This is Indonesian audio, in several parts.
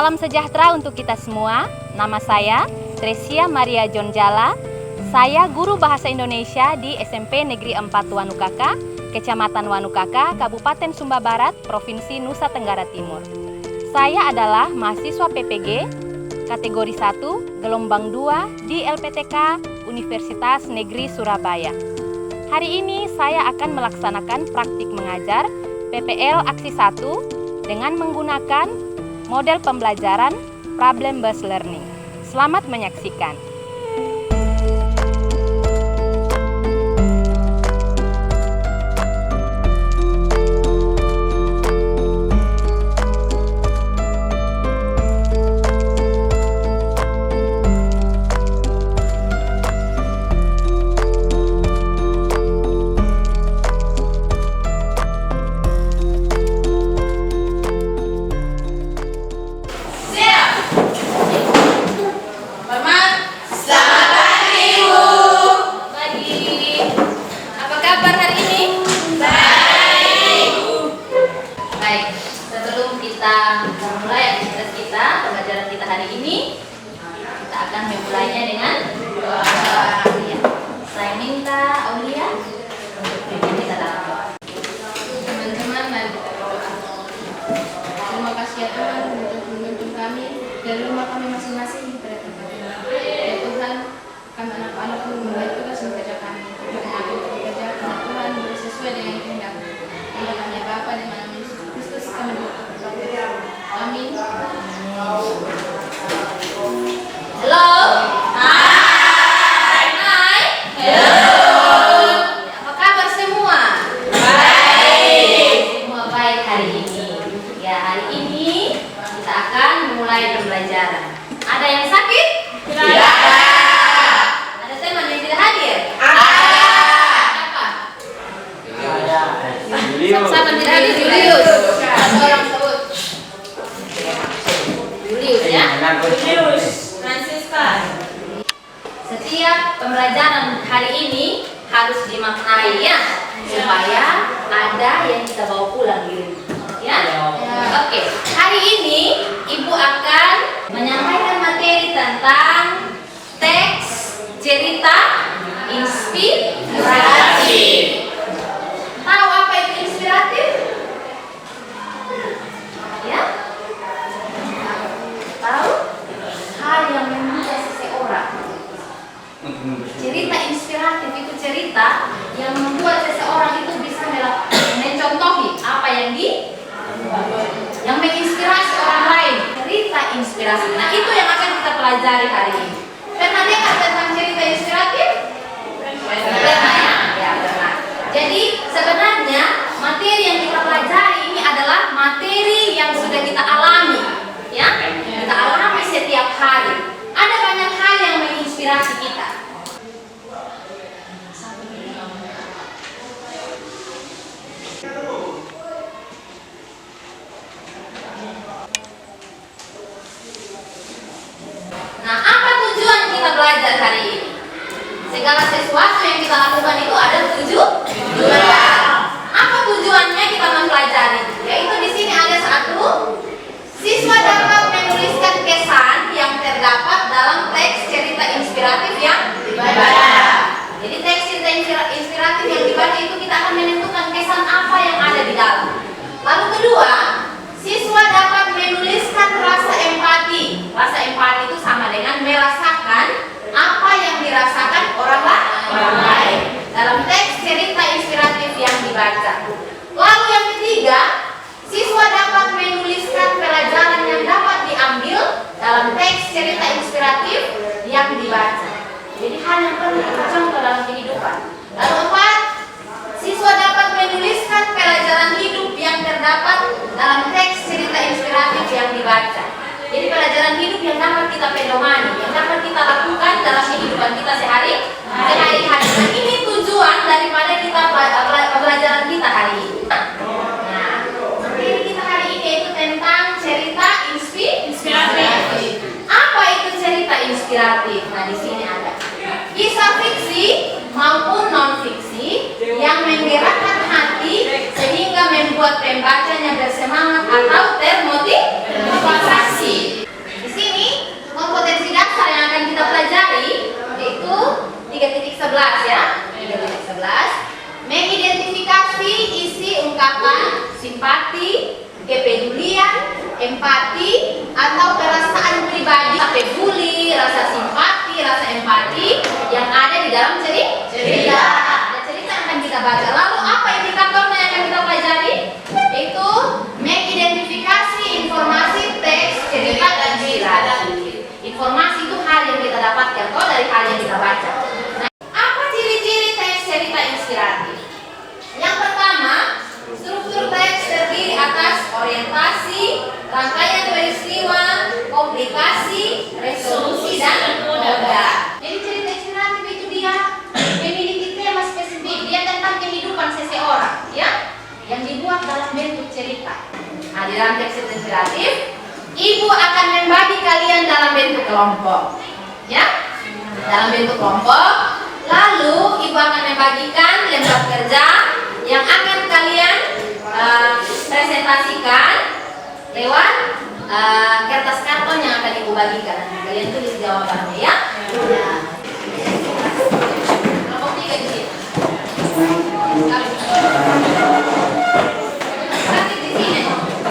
Salam sejahtera untuk kita semua. Nama saya Tresia Maria Jonjala. Saya guru Bahasa Indonesia di SMP Negeri 4 Wanukaka, Kecamatan Wanukaka, Kabupaten Sumba Barat, Provinsi Nusa Tenggara Timur. Saya adalah mahasiswa PPG kategori 1, gelombang 2 di LPTK Universitas Negeri Surabaya. Hari ini saya akan melaksanakan praktik mengajar PPL Aksi 1 dengan menggunakan model pembelajaran Problem Based Learning. Selamat menyaksikan. Pembelajaran kita hari ini, kita akan memulainya dengan doa. Saya minta Aulia untuk pimpin kita dalam doa. Teman-teman, mari kita berdoa. Terima kasih ya Tuhan untuk menuntun kami dari rumah kami masing-masing pada tempat ini. Ya Tuhan, kami anak-anakmu memulai tugas bekerja kami. Kami bekerja karena Tuhan sesuai dengan kehendak. Di dalamnya Bapa dan Anak Yesus Kristus kami berdoa. Amin. Halo. Hai. Halo. Apa kabar semua? Baik. Semua baik hari ini. Ya, hari ini kita akan memulai pembelajaran. Ada yang sakit? Tidak ada. Ada teman yang tidak hadir? Ada. Siapa? Sama tidak hadir Julius. Satu orang sebut. Julius ya? Julius. Francisca. Setiap pembelajaran hari ini harus dimaknai ya, supaya ada yang kita bawa pulang di rumah. Ya? Oke. Hari ini Ibu akan menyampaikan materi tentang teks cerita inspiratif. Tahu apa itu inspiratif? Ya? Tahu? Hal yang membuat seseorang. Cerita inspiratif itu cerita yang membuat seseorang itu bisa mencontohi apa yang menginspirasi orang lain. Cerita inspirasi. Nah, itu yang akan kita pelajari hari ini. Pernah dengar tentang cerita inspiratif? Pernah ya? Ya, pernah. Jadi sebenarnya materi yang kita pelajari ini adalah materi yang sudah kita alami. Ya, kita alami setiap hari. Ada banyak hal yang menginspirasi kita. Nah, apa tujuan kita belajar hari ini? Segala sesuatu yang kita lakukan itu ada tujuan. Apa tujuannya kita mempelajari? Yaitu di sini ada satu. Siswa dapat menuliskan kesan yang terdapat dalam teks cerita inspiratif yang dibaca. Jadi teks cerita inspiratif yang dibaca itu kita akan menentukan kesan apa yang ada di dalam. Lalu kedua, siswa dapat menuliskan rasa empati. Rasa empati itu sama dengan merasakan apa yang dirasakan orang lain dalam teks cerita inspiratif yang dibaca. Lalu yang ketiga, siswa dapat menuliskan pelajaran yang dapat diambil dalam teks cerita inspiratif yang dibaca. Jadi hal yang perlu kita contoh dalam kehidupan. Lalu 4, siswa dapat menuliskan pelajaran hidup yang terdapat dalam teks cerita inspiratif yang dibaca. Jadi pelajaran hidup yang dapat kita pedomani, yang dapat kita lakukan dalam kehidupan kita sehari-hari. 11 ya. 3.11 mengidentifikasi isi ungkapan simpati, kepedulian, empati atau perasaan pribadi, peduli, rasa simpati, rasa empati yang ada di dalam cerita. Ada cerita yang akan kita baca. Lalu apa indikatornya yang akan kita pelajari? Yaitu mengidentifikasi informasi teks, cerita dan inspirasi. Informasi itu hal yang kita dapatkan dari hal yang kita baca. Nah, apa ciri-ciri teks cerita inspiratif? Yang pertama, struktur teks terdiri atas orientasi, rangkaian peristiwa, komplikasi, resolusi, dan moda. Jadi cerita inspiratif itu dia memiliki tema spesifik, dia tentang kehidupan seseorang, ya, yang dibuat dalam bentuk cerita. Nah, di dalam teks inspiratif, ibu akan membagi kalian dalam bentuk kelompok, ya, dalam bentuk kelompok. Lalu ibu akan membagikan lembar kerja yang akan kalian presentasikan lewat kertas karton yang akan ibu bagikan. Kalian tulis jawabannya, ya. Kelompok 3 di sini. Sakit di sini.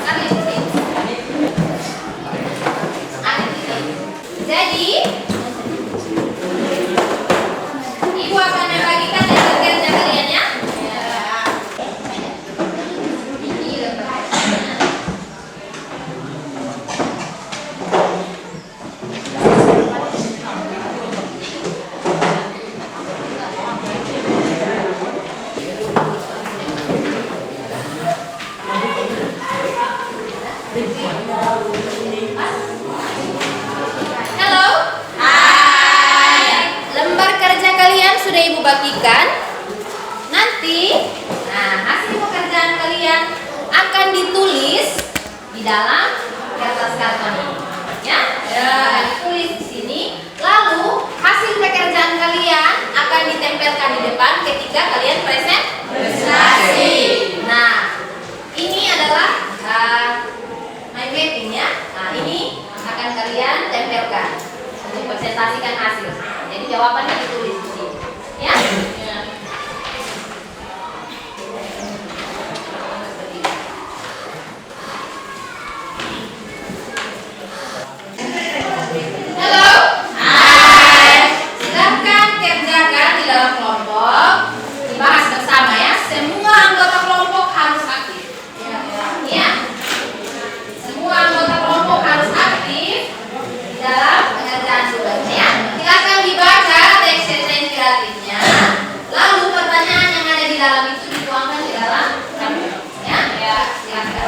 Sakit di sini. Sakit di sini. Jadi ibu akan membagikan lembar kerja kalian, ya. Halo. Hai. Lembar kerja kalian sudah ibu bagikan. Nanti, hasil pekerjaan kalian akan ditulis di dalam kertas karton ini, ya. Ditulis di sini. Lalu hasil pekerjaan kalian akan ditempelkan di depan ketika kalian presentasi. Nah, ini adalah mind mapping, ya. Nah, ini akan kalian tempelkan untuk presentasikan hasil. Jadi jawabannya ditulis di sini, ya. Halo. Hai. Silakan kerjakan di dalam kelompok. Dibahas bersama, ya. Semua anggota kelompok harus aktif. Ya. Semua anggota kelompok harus aktif di dalam pengerjaan tugasnya, ya. Silakan dibaca teks cerita inspiratifnya. Lalu pertanyaan yang ada di dalam itu dituangkan di dalam kartu, ya. Ya, silakan.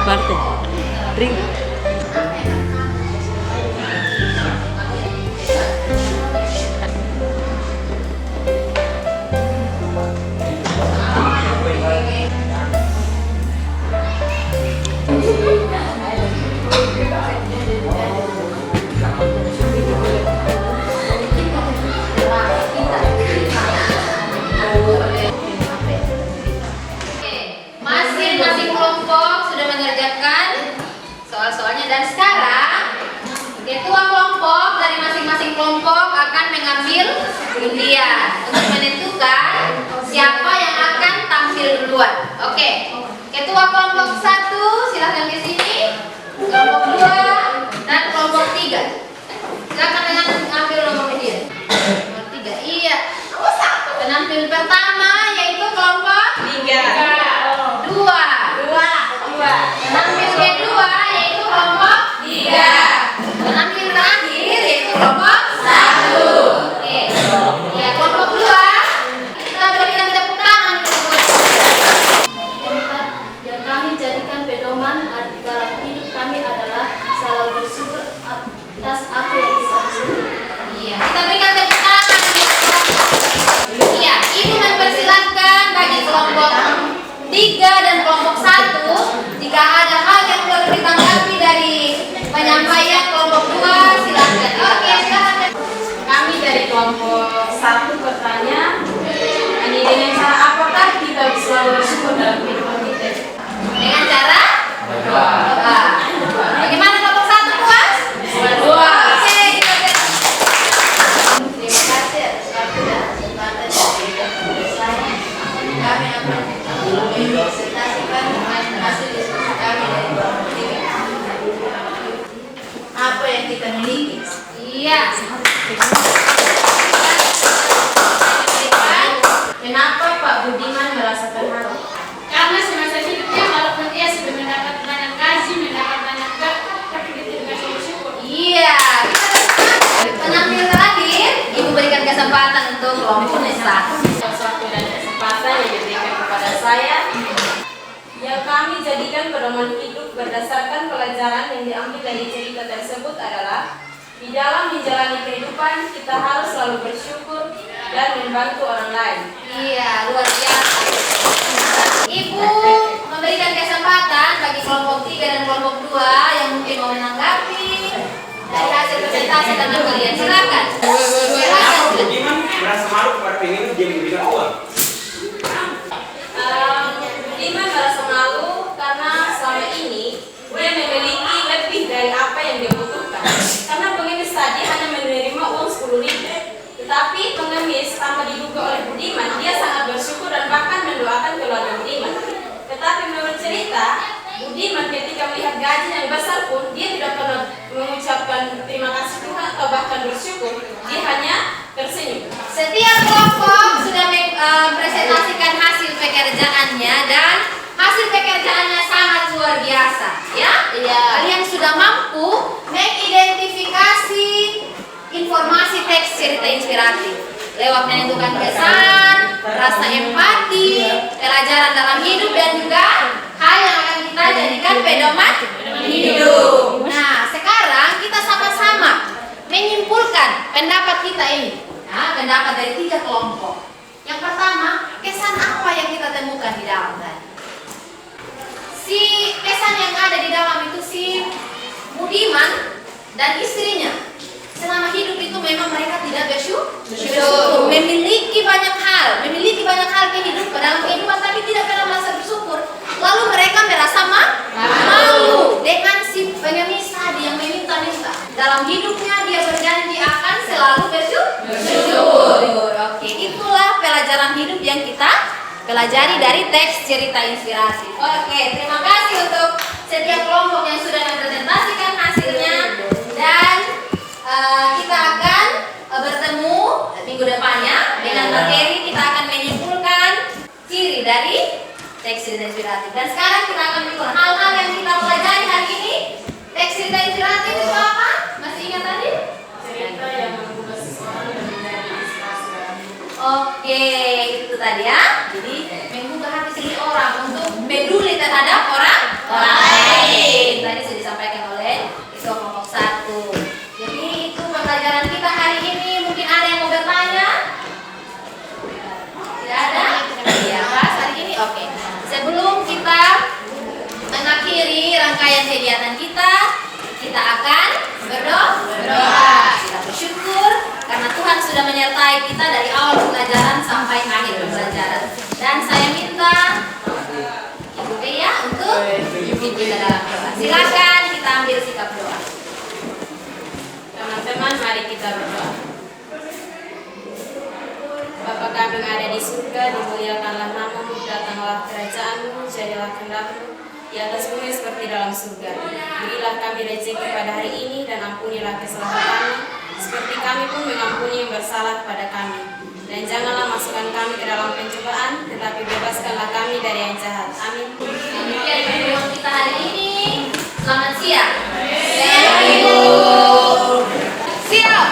Parte. Ring. Masing-masing kelompok sudah mengerjakan soal-soalnya, dan sekarang ketua kelompok dari masing-masing kelompok akan mengambil undian untuk menentukan siapa yang akan tampil duluan. Oke, ketua kelompok 1 silahkan ke sini, kelompok 2 dan kelompok 3. Silakan 3 dan kelompok 1, jika ada hal yang perlu ditanggapi dari penyampaian kelompok 2, silakan. Oke, silakan. Kami dari kelompok 1 bertanya, ini dengan cara apakah kita selalu bersyukur dalam kehidupan kita? Dengan cara berdoa. Bagaimana kelompok 1, puas? Berdoa. Oke, kita lihat. Terima kasih atas waktu dan kesempatan dari saya. Kami akan presentasikan hasil diskusi kami dari kelompok ini. Apa yang kita miliki? Iya. Kenapa Pak Budiman merasakan hal? Karena semasa hidupnya walaupun dia sudah mendapat banyak gaji, mendapat banyak gak, tapi dia tidak bisa bersyukur. Iya. Penampil terakhir, Ibu berikan kesempatan untuk kelompok 1. Sesuatu dan kesempatan yang diberikan kepada saya yang kami jadikan pedoman hidup berdasarkan pelajaran yang diambil dari cerita tersebut adalah di dalam menjalani kehidupan kita harus selalu bersyukur dan membantu orang lain. Iya, luar biasa. Ibu memberikan kesempatan bagi kelompok 3 dan kelompok 2 yang mungkin mau menanggapi dari hasil presentasi teman kalian. Silakan. Silakan. Budiman merasa malu pada pengen dia memberikan uang. Budiman merasa malu karena selama ini dia memiliki lebih dari apa yang dia butuhkan. Karena pengemis tadi hanya menerima uang 10.000. Tetapi pengemis tanpa diduga oleh Budiman, dia sangat bersyukur dan bahkan mendoakan keluarga Budiman. Tetapi menurut cerita, Budiman ketika melihat gaji yang besar pun, dia tidak pernah mengucapkan terima kasih Tuhan atau bahkan bersyukur. Dia hanya tersenyum. Setiap kelompok sudah mempresentasikan hasil pekerjaannya dan hasil pekerjaannya sangat luar biasa, ya? Iya. Kalian sudah mampu mengidentifikasi informasi teks cerita inspiratif lewat menentukan kesan, rasa empati, pelajaran dalam hidup dan juga hal yang akan kita jadikan pedoman hidup. Nah, sekarang kita sama-sama menyimpulkan pendapat kita ini. Nah, pendapat dari 3 kelompok. Yang pertama, kesan apa yang kita temukan di dalam tadi? Si kesan yang ada di dalam itu si Budiman dan istrinya selama hidup itu memang mereka tidak bersyukur, memiliki banyak hal dalam kehidupan tapi tidak pernah merasa bersyukur. Lalu mereka merasa malu dengan si pengemis tadi yang meminta-minta. Dalam hidupnya dia berjanji akan selalu bersyukur. Oke, itulah pelajaran hidup yang kita pelajari dari teks cerita inspirasi. Oke, terima kasih untuk setiap kelompok yang sudah mempresentasikan hasilnya dan kita akan bertemu minggu depannya dengan materi. Kita akan menyimpulkan ciri dari teks cerita inspiratif. Dan sekarang kita akan mengukur hal-hal yang kita pelajari hari ini. Teks cerita inspiratif itu apa? Masih ingat tadi? Cerita yang mengubah seseorang dan menjadi inspirasi. Oke, itu tadi ya. Jadi menggugah hati seseorang untuk peduli terhadap orang lain. Tadi sudah disampaikan oleh ketua kelompok 1. Jadi itu pembelajaran kita hari ini. Mungkin ada yang mau bertanya? Tidak ada? Iya, Mas, hari ini oke. Sebelum kita mengakhiri rangkaian kegiatan kita akan berdoa. Kita bersyukur karena Tuhan sudah menyertai kita dari awal pembelajaran sampai akhir pembelajaran. Dan saya minta Ibu Bea untuk memimpin kita dalam doa. Silakan kita ambil sikap doa. Teman-teman, mari kita berdoa. Bapa kami yang ada di surga, dimuliakanlah namamu, datanglah kerajaanmu, jadilah kehendakmu di atas bumi seperti dalam surga. Berilah kami rezeki pada hari ini dan ampunilah kesalahan kami, seperti kami pun mengampuni yang bersalah kepada kami. Dan janganlah masukkan kami ke dalam pencobaan, tetapi bebaskanlah kami dari yang jahat. Amin. Demikian pertemuan kita hari ini. Selamat siang. Siap.